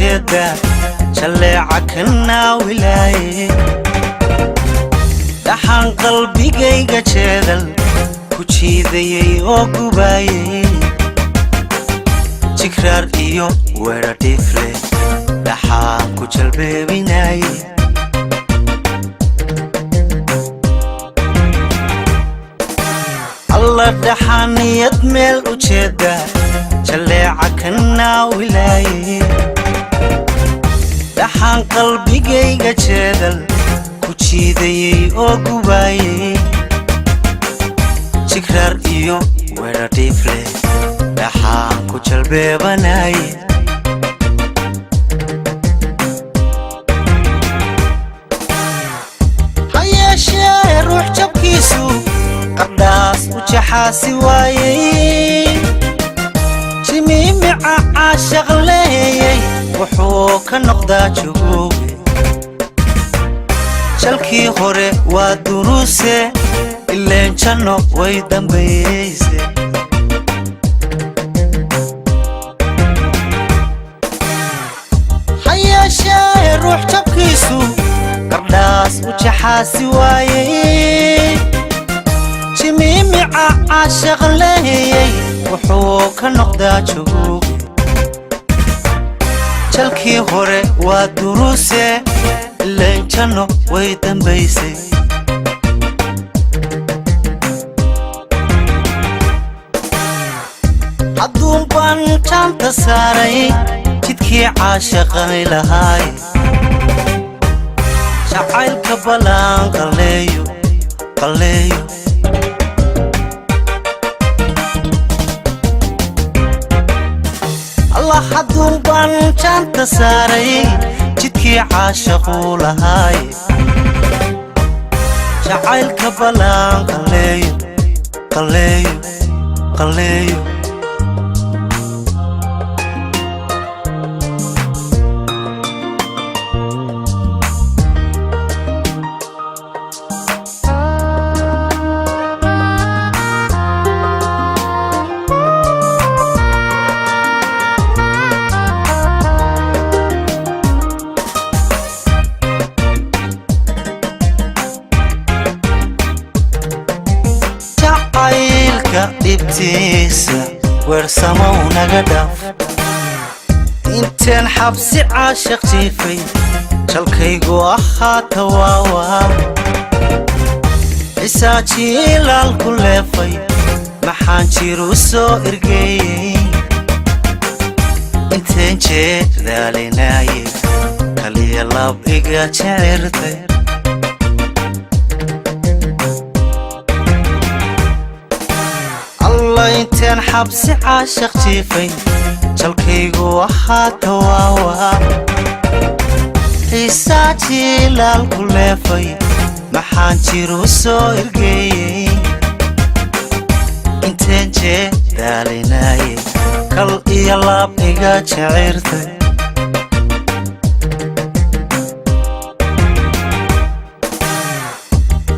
ujeeda jaleeca kana wilaaye dhaxan qalbigayga jeedal ku jiidayay oo gubaayay jikraar iyo weera dhifle dhaxan ku jalbeebinay alla dhaxaniyad meel ujeeda jaleeca kana wilaaye dhaxan qalbigayga jeedal ku jiidayay oo gubaayay jikraar iyo weera dhifle dhaxan ku jalbeebanay hayeeshee ruux jabkiisu qardhaas u jaxaasi waayay jimiimica caashaq leeyay wuxuu ka noqdaa jogooge jalkii hore waa duruuse ileen janno way dambayeyse hayeeshee ruux jabkiisu qardhaas u jaxaasi waayay jimiimica caashaq leeyay wuxuu ka noqdaa jogooge jalkii hore waa duruuse ileen janno way dambaysay hadduun baan jaanta saaray jidkii caashaqani lahaay jacaylka balaan qalleeyo qalleeyo allah hadduun baan jaanta saaray jidkii caashaquu lahaay jacaylka balaan qalleeyo qalleeyo qalleeyo dhibtiisa weersamow naga dhaaf inteen xabsi caashaq jiifay jalkaygu ahaata waawaa cisaajiilaal ku leefay maxaan jiru soo ergeeyey inteen jeedaalinaayay kaliya lab iga jecirtay inteen xabsi caashaq jiifay jalkaygu ahaata waawaa cisaajiilaal ku leefay maxaan jiru soo ergeeyey inteen jeedaalinaayay kal iyo laab iga jecirtay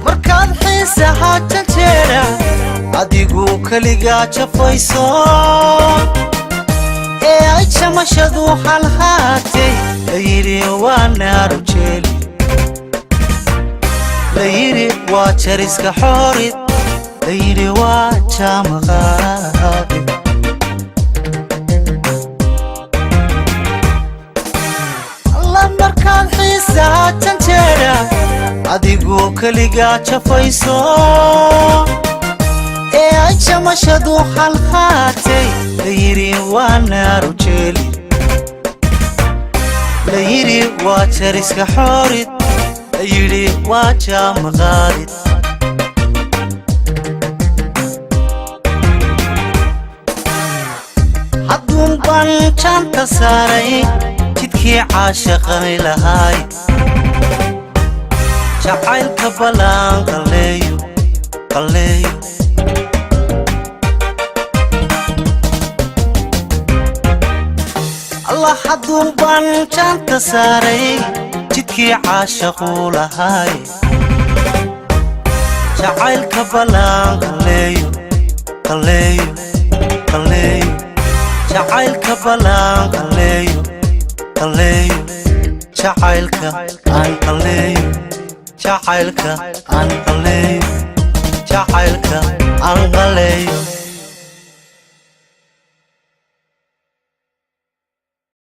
markaad xiisaha janjeera adigu kaligaa jafayso ee ay jamashadu halhaatay layidhi waa naaru jeeli layidhi waa jariska xoorid layidhi waa jaamaqaadi alla markaad xiisaa janjeera adigu kaligaa jafayso ee ay jamashadu halhaatay layidhi waa naaru jeeli layidhi waa jariska xoorid layidhi waa jaamaqaadid hadduun baan jaanta saaray jidkii caashaqani lahaay jacaylka balaan qalleeyo qalleeyo allah hadduun baan jaanta saaray jidkii caashaquu lahaay jacaylka balaan qalleeyo qalleeyo qalleeyo jacaylka balaan qalleeyo qaleeyo jacaylka aan qaleeyo jacaylka aan qaleeyo jacaylka aan qaleeyo